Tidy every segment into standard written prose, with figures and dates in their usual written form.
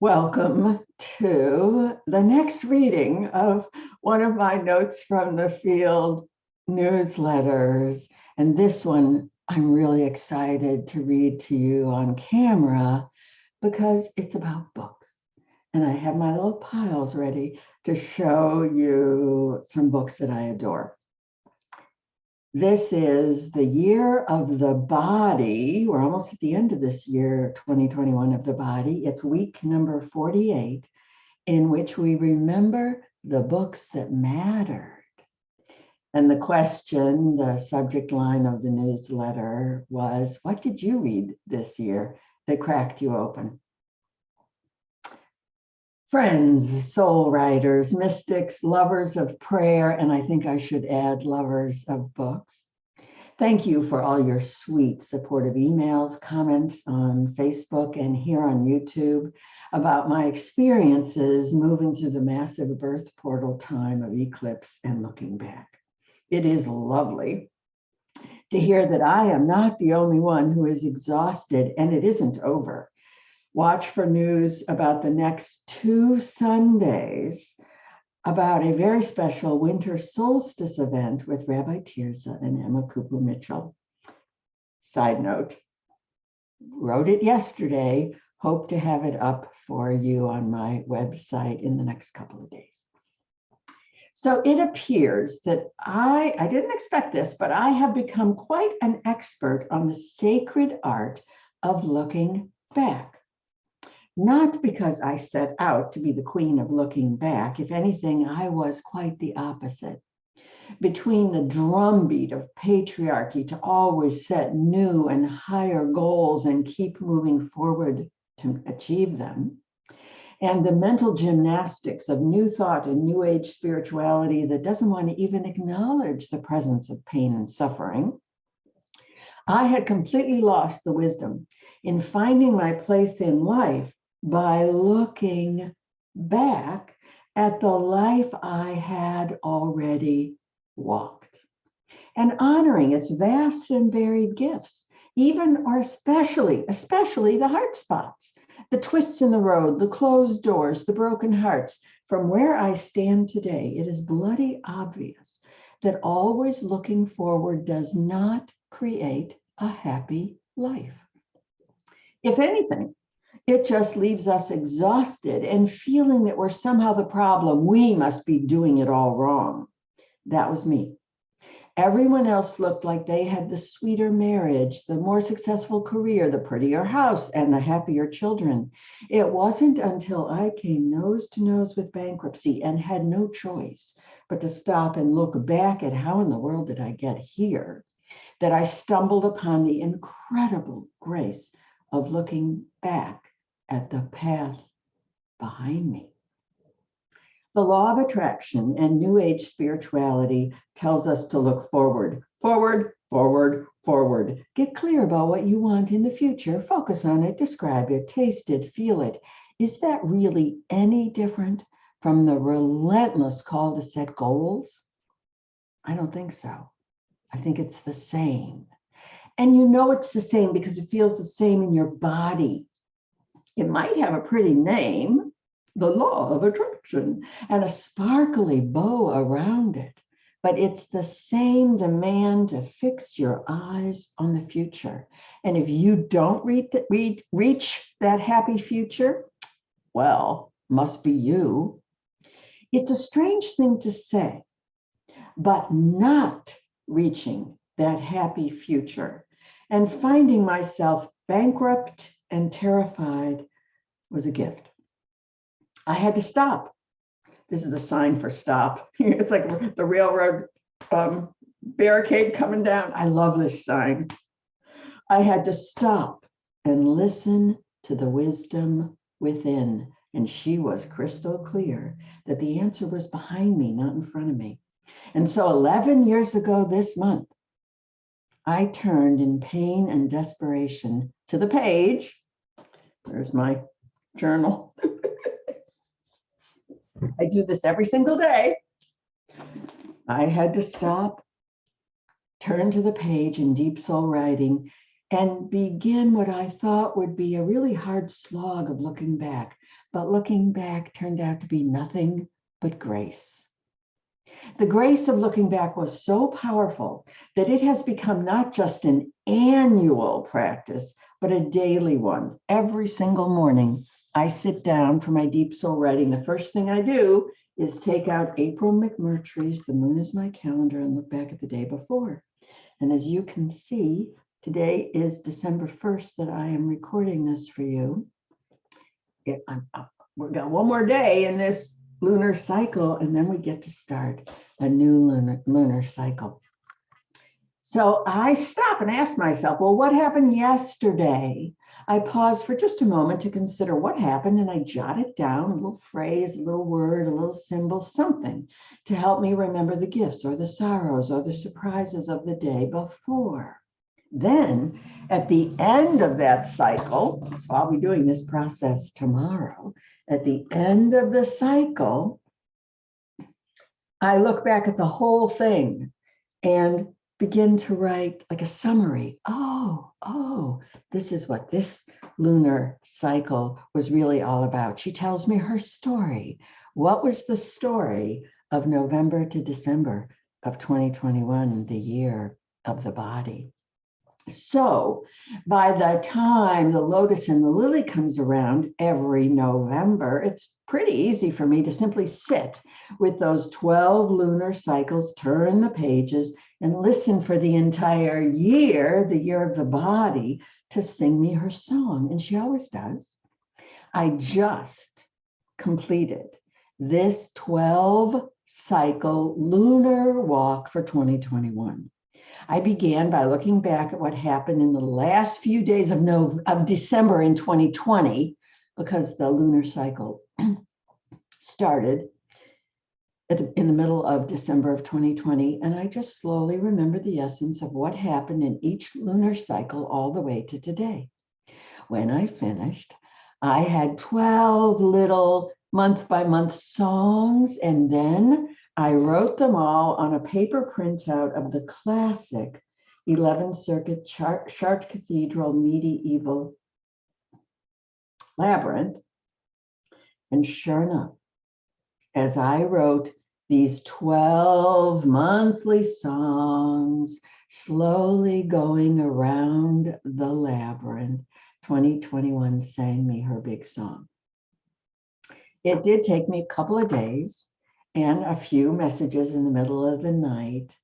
Welcome to the next reading of one of my Notes from the Field newsletters. And this one I'm really excited to read to you on camera because it's about books. And I have my little piles ready to show you some books that I adore. This is the year of the body. We're almost at the end of this year, 2021 of the body. It's week number 48, in which we remember the books that mattered. And the question, the subject line of the newsletter was, what did you read this year that cracked you open? Friends, soul writers, mystics, lovers of prayer, and I think I should add lovers of books. Thank you for all your sweet, supportive emails, comments on Facebook and here on YouTube about my experiences moving through the massive birth portal time of eclipse and looking back. It is lovely to hear that I am not the only one who is exhausted, and it isn't over. Watch for news about the next 2 Sundays about a very special winter solstice event with Rabbi Tirza and Emma Kupu-Mitchell. Side note, wrote it yesterday, hope to have it up for you on my website in the next couple of days. So it appears that I didn't expect this, but I have become quite an expert on the sacred art of looking back. Not because I set out to be the queen of looking back. If anything, I was quite the opposite. Between the drumbeat of patriarchy to always set new and higher goals and keep moving forward to achieve them, and the mental gymnastics of new thought and new age spirituality that doesn't want to even acknowledge the presence of pain and suffering, I had completely lost the wisdom in finding my place in life by looking back at the life I had already walked and honoring its vast and varied gifts, even or especially the heart spots, the twists in the road, the closed doors, the broken hearts. From where I stand today, it is bloody obvious that always looking forward does not create a happy life. If anything, it just leaves us exhausted and feeling that we're somehow the problem. We must be doing it all wrong. That was me. Everyone else looked like they had the sweeter marriage, the more successful career, the prettier house, and the happier children. It wasn't until I came nose to nose with bankruptcy and had no choice but to stop and look back at how in the world did I get here, that I stumbled upon the incredible grace of looking back at the path behind me. The law of attraction and New Age spirituality tells us to look forward, forward, forward, forward. Get clear about what you want in the future. Focus on it, describe it, taste it, feel it. Is that really any different from the relentless call to set goals? I don't think so. I think it's the same. And you know it's the same because it feels the same in your body. It might have a pretty name, the law of attraction, and a sparkly bow around it, but it's the same demand to fix your eyes on the future. And if you don't reach that happy future, well, must be you. It's a strange thing to say, but not reaching that happy future and finding myself bankrupt and terrified was a gift. I had to stop. This is the sign for stop. It's like the railroad barricade coming down. I love this sign. I had to stop and listen to the wisdom within. And she was crystal clear that the answer was behind me, not in front of me. And so 11 years ago this month, I turned in pain and desperation to the page. There's my journal. I do this every single day. I had to stop, turn to the page in deep soul writing, and begin what I thought would be a really hard slog of looking back but looking back turned out to be nothing but grace. The grace of looking back was so powerful that it has become not just an annual practice, but a daily one. Every single morning, I sit down for my deep soul writing. The first thing I do is take out April McMurtry's The Moon is My Calendar and look back at the day before. And as you can see, today is December 1st that I am recording this for you. We've got one more day in this lunar cycle, and then we get to start a new lunar cycle. So I stop and ask myself, well, what happened yesterday? I pause for just a moment to consider what happened, and I jot it down, a little phrase, a little word, a little symbol, something to help me remember the gifts or the sorrows or the surprises of the day before. Then at the end of that cycle, so I'll be doing this process tomorrow, at the end of the cycle, I look back at the whole thing and begin to write like a summary. Oh, this is what this lunar cycle was really all about. She tells me her story. What was the story of November to December of 2021, the year of the body? So by the time the lotus and the lily comes around every November, it's pretty easy for me to simply sit with those 12 lunar cycles, turn the pages, and listen for the entire year, the year of the body, to sing me her song. And she always does. I just completed this 12 cycle lunar walk for 2021. I began by looking back at what happened in the last few days of December in 2020, because the lunar cycle started in the middle of December of 2020. And I just slowly remembered the essence of what happened in each lunar cycle all the way to today. When I finished, I had 12 little month-by-month songs, and then I wrote them all on a paper printout of the classic 11th Circuit Chartres Cathedral medieval labyrinth. And sure enough, as I wrote these 12 monthly songs, slowly going around the labyrinth, 2021 sang me her big song. It did take me a couple of days and a few messages in the middle of the night,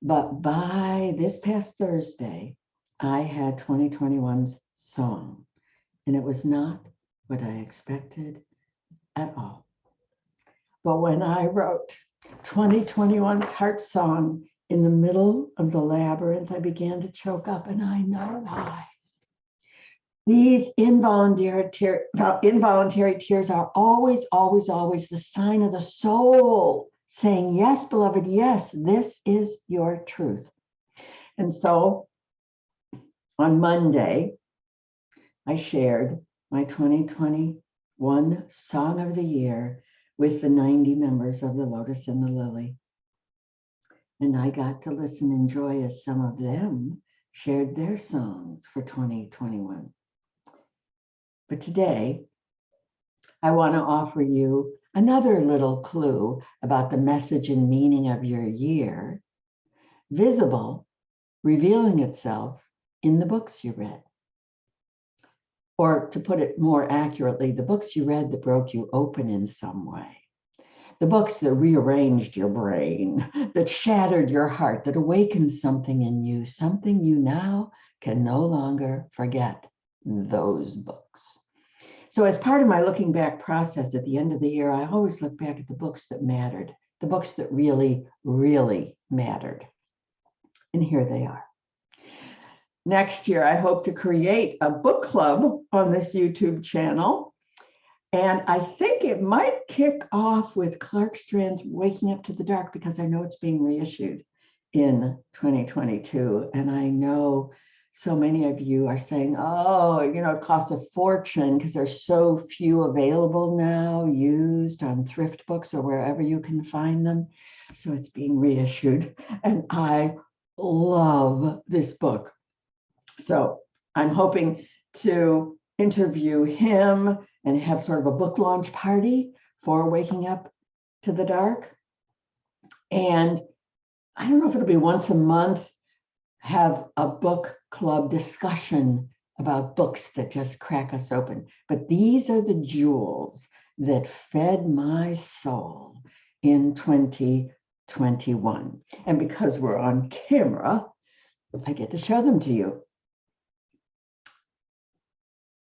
but by this past Thursday, I had 2021's song, and it was not what I expected at all. But when I wrote 2021's heart song in the middle of the labyrinth, I began to choke up, and I know why. These involuntary tears are always the sign of the soul saying, yes, beloved, yes, this is your truth. And so on Monday, I shared my 2021 Song of the Year with the 90 members of the Lotus and the Lily. And I got to listen and enjoy as some of them shared their songs for 2021. But today, I want to offer you another little clue about the message and meaning of your year, visible, revealing itself in the books you read. Or to put it more accurately, the books you read that broke you open in some way. The books that rearranged your brain, that shattered your heart, that awakened something in you, something you now can no longer forget. Those books. So as part of my looking back process at the end of the year, I always look back at the books that mattered, the books that really, really mattered. And here they are. Next year, I hope to create a book club on this YouTube channel. And I think it might kick off with Clark Strand's Waking Up to the Dark, because I know it's being reissued in 2022. And I know so many of you are saying, oh, it costs a fortune because there's so few available now, used on thrift books or wherever you can find them. So it's being reissued. And I love this book. So I'm hoping to interview him and have sort of a book launch party for Waking Up to the Dark. And I don't know if it'll be once a month, have a book club discussion about books that just crack us open. But these are the jewels that fed my soul in 2021. And because we're on camera, I get to show them to you.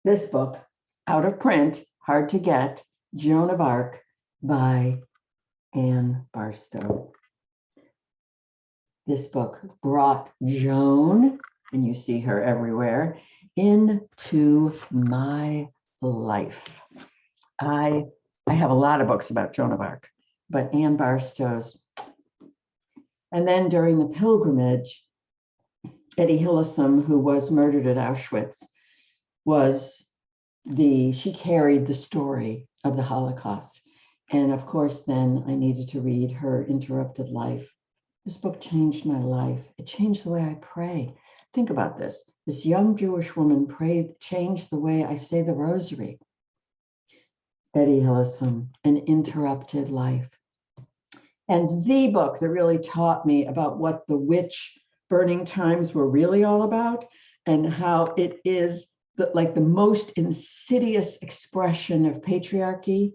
This book, out of print, hard to get, Joan of Arc by Anne Barstow. This book brought Joan, and you see her everywhere, into my life. I have a lot of books about Joan of Arc, but Anne Barstow's. And then during the pilgrimage, Eddie Hillesum, who was murdered at Auschwitz, she carried the story of the Holocaust. And of course, then I needed to read her interrupted life. This book changed my life. It changed the way I pray. Think about this. This young Jewish woman changed the way I say the rosary. Eddie Hillesum, An Interrupted Life. And the book that really taught me about what the witch burning times were really all about, and how it is like the most insidious expression of patriarchy,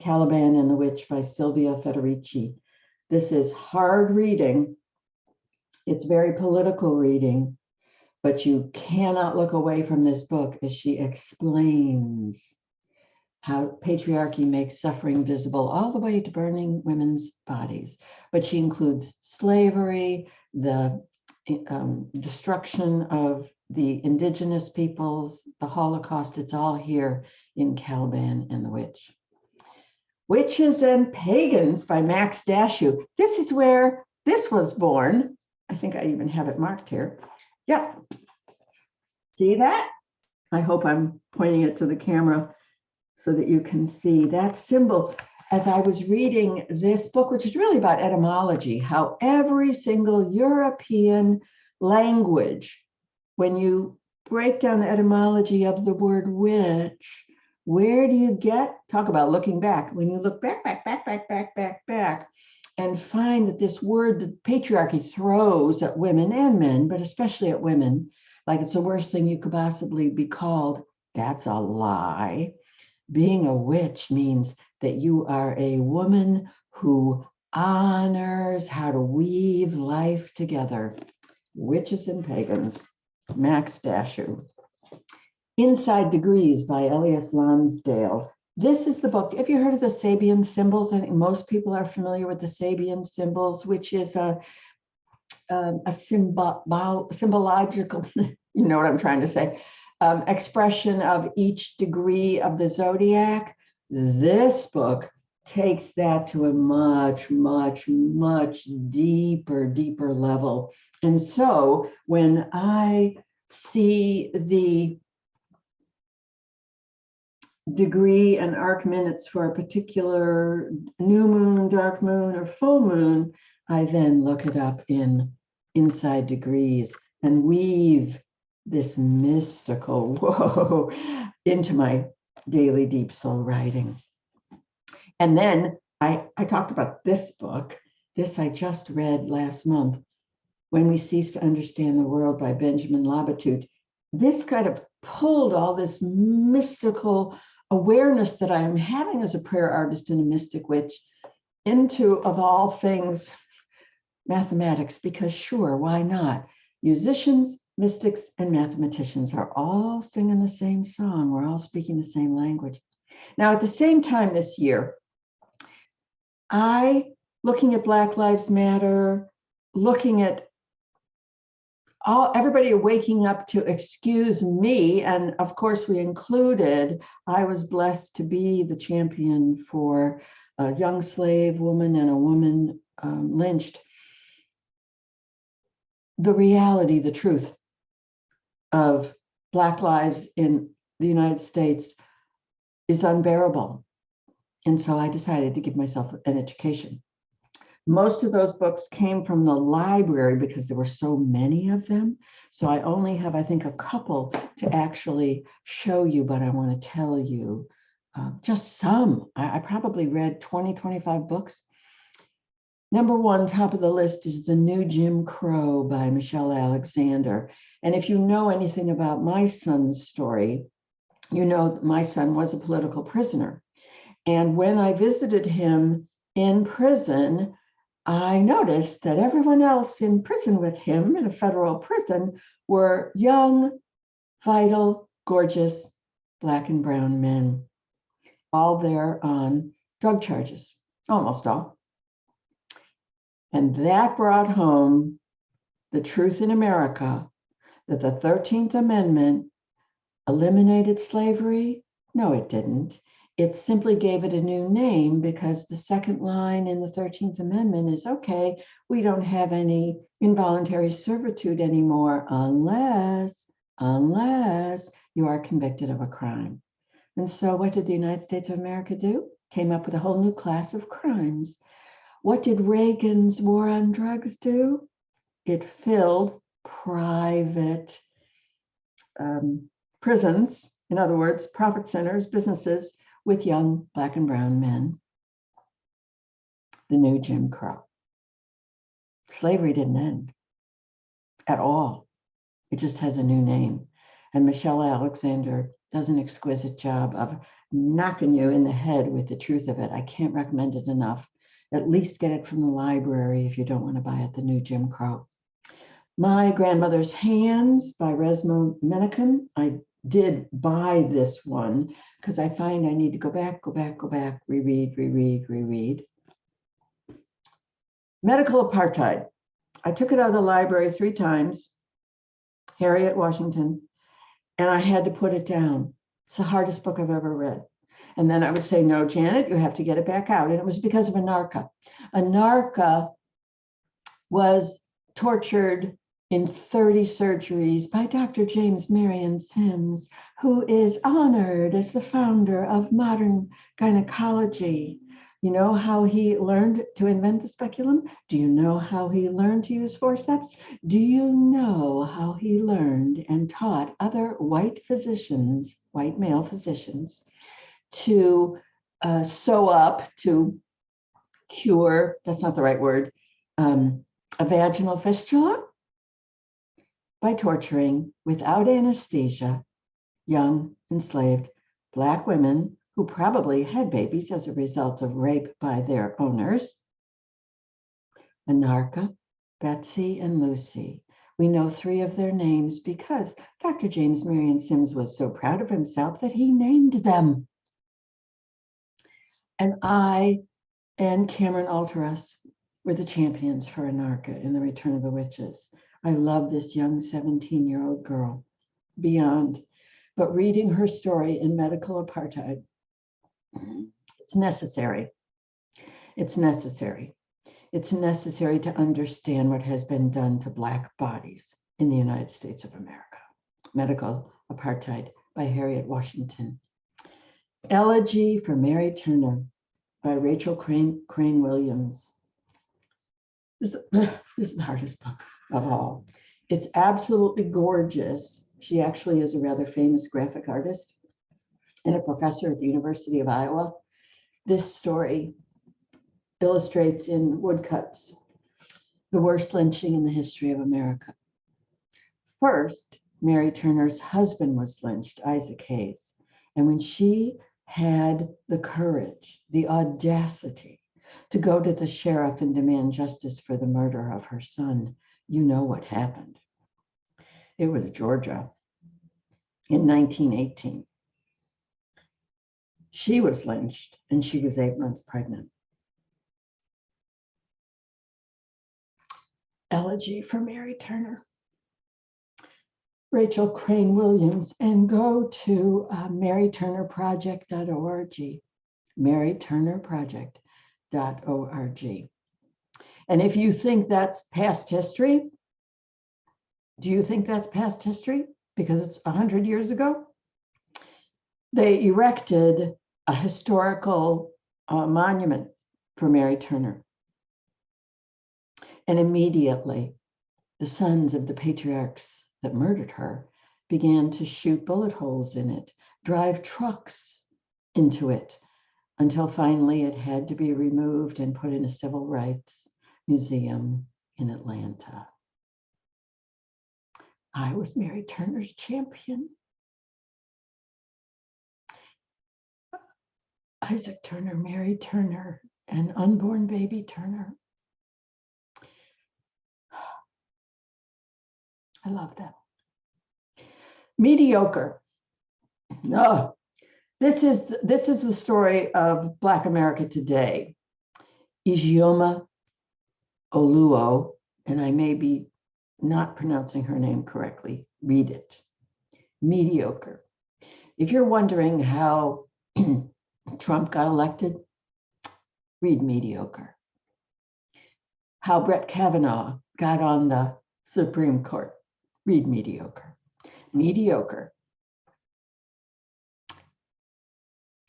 Caliban and the Witch by Silvia Federici. This is hard reading. It's very political reading, but you cannot look away from this book as she explains how patriarchy makes suffering visible all the way to burning women's bodies. But she includes slavery, the destruction of the indigenous peoples, the Holocaust. It's all here in Caliban and the Witch. Witches and Pagans by Max Dashew. This is where this was born. I think I even have it marked here. Yep. See that? I hope I'm pointing it to the camera so that you can see that symbol. As I was reading this book, which is really about etymology, how every single European language, when you break down the etymology of the word witch, where do you get, talk about looking back, when you look back, and find that this word that patriarchy throws at women and men, but especially at women, like it's the worst thing you could possibly be called, that's a lie. Being a witch means that you are a woman who honors how to weave life together. Witches and Pagans, Max Dashew. Inside Degrees by Elias Lonsdale. This is the book. Have you heard of the Sabian symbols? I think most people are familiar with the Sabian symbols, which is a symbological, you know what I'm trying to say, expression of each degree of the zodiac. This book takes that to a much, much, much deeper level. And so when I see the degree and arc minutes for a particular new moon, dark moon, or full moon, I then look it up in Inside Degrees and weave this mystical whoa into my daily deep soul writing. And then I talked about this book. This I just read last month, When We Cease to Understand the World by Benjamin Labatut. This kind of pulled all this mystical awareness that I'm having as a prayer artist and a mystic witch into, of all things, mathematics, because sure, why not? Musicians, mystics, and mathematicians are all singing the same song. We're all speaking the same language. Now, at the same time this year, looking at Black Lives Matter, looking at everybody waking up to excuse me, and of course we included, I was blessed to be the champion for a young slave woman and a woman lynched. The reality, the truth of Black lives in the United States is unbearable. And so I decided to give myself an education. Most of those books came from the library because there were so many of them. So I only have, I think, a couple to actually show you, but I want to tell you just some. I probably read 20, 25 books. Number one, top of the list, is The New Jim Crow by Michelle Alexander. And if you know anything about my son's story, you know my son was a political prisoner. And when I visited him in prison, I noticed that everyone else in prison with him, in a federal prison, were young, vital, gorgeous Black and brown men, all there on drug charges, almost all. And that brought home the truth in America that the 13th Amendment eliminated slavery. No, it didn't. It simply gave it a new name because the second line in the 13th Amendment is, okay, we don't have any involuntary servitude anymore unless you are convicted of a crime. And so what did the United States of America do? Came up with a whole new class of crimes. What did Reagan's war on drugs do? It filled private prisons, in other words, profit centers, businesses, with young Black and brown men. The new Jim Crow. Slavery didn't end at all. It just has a new name. And Michelle Alexander does an exquisite job of knocking you in the head with the truth of it. I can't recommend it enough. At least get it from the library if you don't want to buy it, The New Jim Crow. My Grandmother's Hands by Resmo Menakem. I did buy this one because I find I need to go back, reread. Medical Apartheid. I took it out of the library 3 times, Harriet Washington, and I had to put it down. It's the hardest book I've ever read. And then I would say, no, Janet, you have to get it back out. And it was because of Anarcha. Anarcha was tortured in 30 surgeries by Dr. James Marion Sims, who is honored as the founder of modern gynecology. You know how he learned to invent the speculum? Do you know how he learned to use forceps? Do you know how he learned and taught other white physicians, white male physicians, to sew up, to cure, that's not the right word, a vaginal fistula? By torturing, without anesthesia, young enslaved Black women who probably had babies as a result of rape by their owners. Anarcha, Betsy, and Lucy. We know 3 of their names because Dr. James Marion Sims was so proud of himself that he named them. And I and Cameron Alteras were the champions for Anarcha in The Return of the Witches. I love this young 17-year-old girl beyond, but reading her story in Medical Apartheid, it's necessary. It's necessary. It's necessary to understand what has been done to Black bodies in the United States of America. Medical Apartheid by Harriet Washington. Elegy for Mary Turner by Rachel Crane Williams. This is the hardest book of all. It's absolutely gorgeous. She actually is a rather famous graphic artist and a professor at the University of Iowa. This story illustrates in woodcuts the worst lynching in the history of America. First, Mary Turner's husband was lynched, Isaac Hayes. And when she had the courage, the audacity to go to the sheriff and demand justice for the murder of her son, you know what happened. It was Georgia in 1918. She was lynched and she was 8 months pregnant. Elegy for Mary Turner. Rachel Crane Williams, and go to maryturnerproject.org, maryturnerproject.org. And if you think that's past history, do you think that's past history? Because it's 100 years ago? They erected a historical monument for Mary Turner And immediately, the sons of the patriarchs that murdered her began to shoot bullet holes in it, drive trucks into it, until finally it had to be removed and put in a civil rights museum in Atlanta. I was Mary Turner's champion. Isaac Turner, Mary Turner, and unborn baby Turner. I love them. Mediocre. Oh, this is the story of Black America today. Ijeoma Oluo, and I may be not pronouncing her name correctly. Read it. Mediocre. If you're wondering how Trump got elected, read Mediocre. How Brett Kavanaugh got on the Supreme Court, read Mediocre. Mediocre.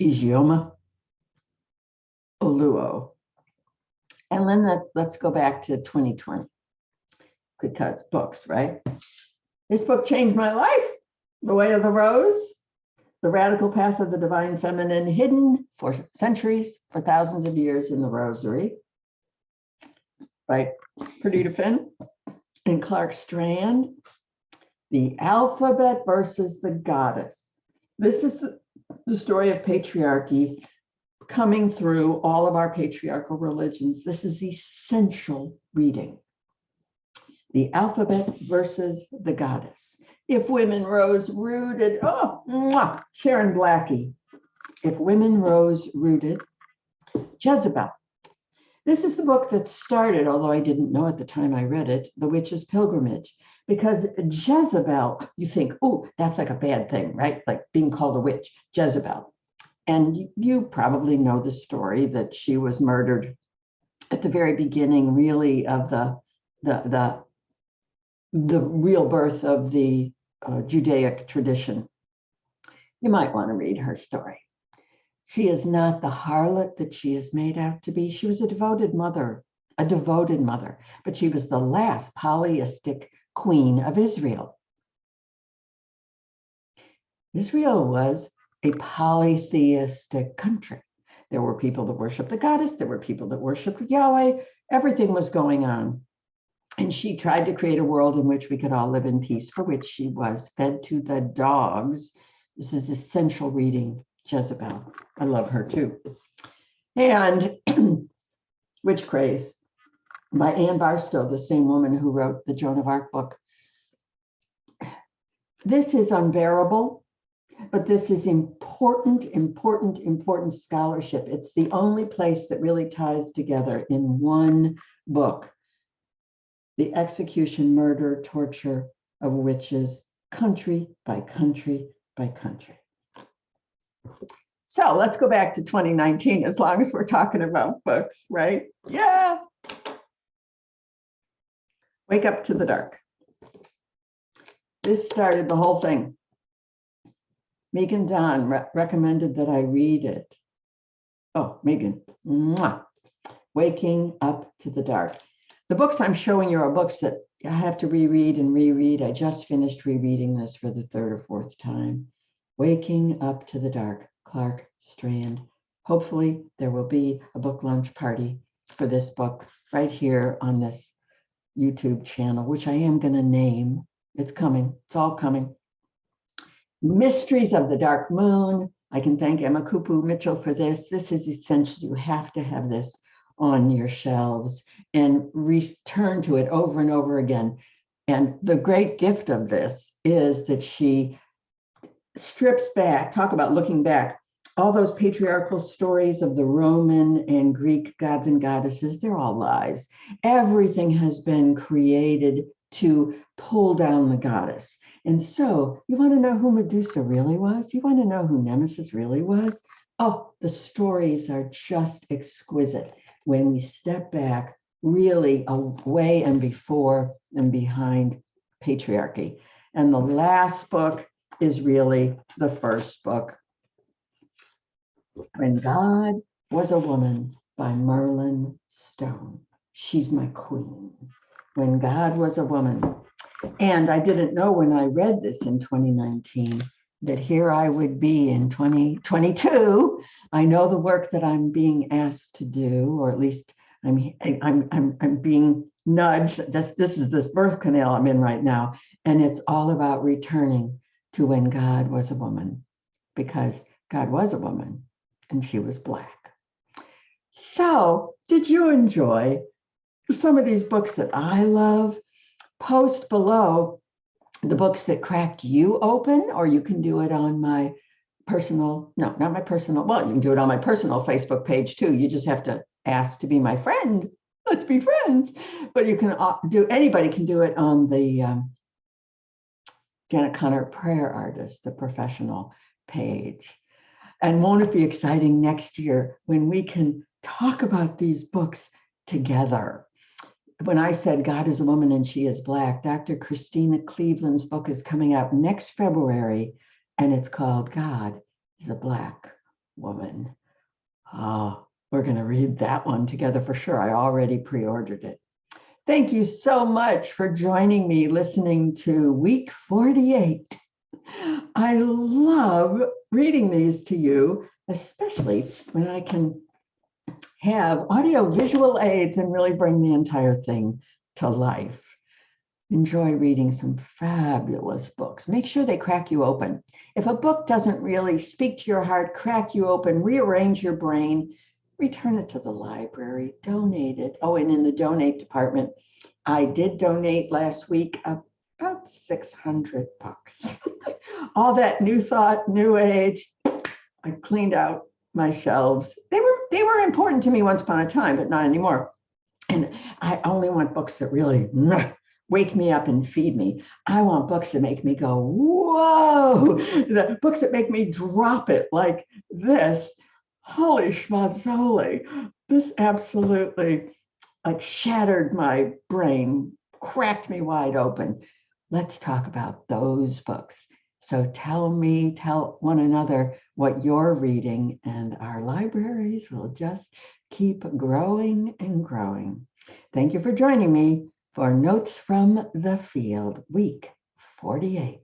Ijeoma Oluo. And then let's go back to 2020, because books, right? This book changed my life. The Way of the Rose, The Radical Path of the Divine Feminine, hidden for centuries, for thousands of years in the Rosary, by Perdita Finn and Clark Strand. The Alphabet versus the Goddess. This is the story of patriarchy coming through all of our patriarchal religions. This is essential reading. The Alphabet versus the Goddess. If women rose rooted, Sharon Blackie. If women rose rooted, Jezebel. This is the book that started, although I didn't know at the time I read it, The Witch's Pilgrimage. Because Jezebel, you think, oh, that's like a bad thing, right? Like being called a witch, Jezebel. And you probably know the story that she was murdered at the very beginning, really, of the real birth of the Judaic tradition. You might want to read her story. She is not the harlot that she is made out to be. She was a devoted mother, but she was the last polytheistic queen of Israel. Israel was a polytheistic country. There were people that worshiped the goddess, there were people that worshiped Yahweh, everything was going on. And she tried to create a world in which we could all live in peace, for which she was fed to the dogs. This is essential reading, Jezebel. I love her too. And Witch Craze by Anne Barstow, the same woman who wrote the Joan of Arc book. This is unbearable, but this is important scholarship. It's the only place that really ties together in one book the execution, murder, torture of witches, country by country by country. So let's go back to 2019, as long as we're talking about books, right? Yeah. Wake Up to the Dark. This started the whole thing. Megan Don recommended that I read it. Oh, Megan. Mwah. Waking Up to the Dark. The books I'm showing you are books that I have to reread and reread. I just finished rereading this for the third or fourth time. Waking Up to the Dark, Clark Strand. Hopefully there will be a book launch party for this book right here on this YouTube channel, which I am going to name. It's coming. It's all coming. Mysteries of the Dark Moon. I can thank Emma Kupu Mitchell for this. This is essential. You have to have this on your shelves and return to it over and over again. And the great gift of this is that she strips back, talk about looking back, all those patriarchal stories of the Roman and Greek gods and goddesses, they're all lies. Everything has been created to pull down the goddess. And so you want to know who Medusa really was? You want to know who Nemesis really was? Oh, the stories are just exquisite when we step back, really away and before and behind patriarchy. And the last book is really the first book, When God Was a Woman by Merlin Stone. She's my queen. When God Was a Woman. And I didn't know when I read this in 2019 that here I would be in 2022. I know the work that I'm being asked to do, or at least I'm being nudged. This is this birth canal I'm in right now, and it's all about returning to when God was a woman, because God was a woman and she was Black. So, did you enjoy some of these books that I love? Post below the books that cracked you open, or you can do it on my personal, no, not my personal, well, you can do it on my personal Facebook page too. You just have to ask to be my friend. Let's be friends. But you can anybody can do it on the Janet Connor Prayer Artist, the professional page. And won't it be exciting next year when we can talk about these books together? When I said God is a Woman and She is Black, Dr. Christina Cleveland's book is coming out next February, and it's called God is a Black Woman. Oh, we're going to read that one together for sure. I already pre-ordered it. Thank you so much for joining me, listening to week 48. I love reading these to you, especially when I can have audio visual aids and really bring the entire thing to life. Enjoy reading some fabulous books. Make sure they crack you open. If a book doesn't really speak to your heart, crack you open, rearrange your brain, return it to the library, donate it. Oh, and in the donate department, I did donate last week about $600. All that new thought, new age, I cleaned out my shelves. They were important to me once upon a time, but not anymore. And I only want books that really wake me up and feed me. I want books that make me go, whoa, the books that make me drop it like this. Holy schmazzoli. This absolutely like shattered my brain, cracked me wide open. Let's talk about those books. So tell one another what you're reading, and our libraries will just keep growing and growing. Thank you for joining me for Notes from the Field, week 48.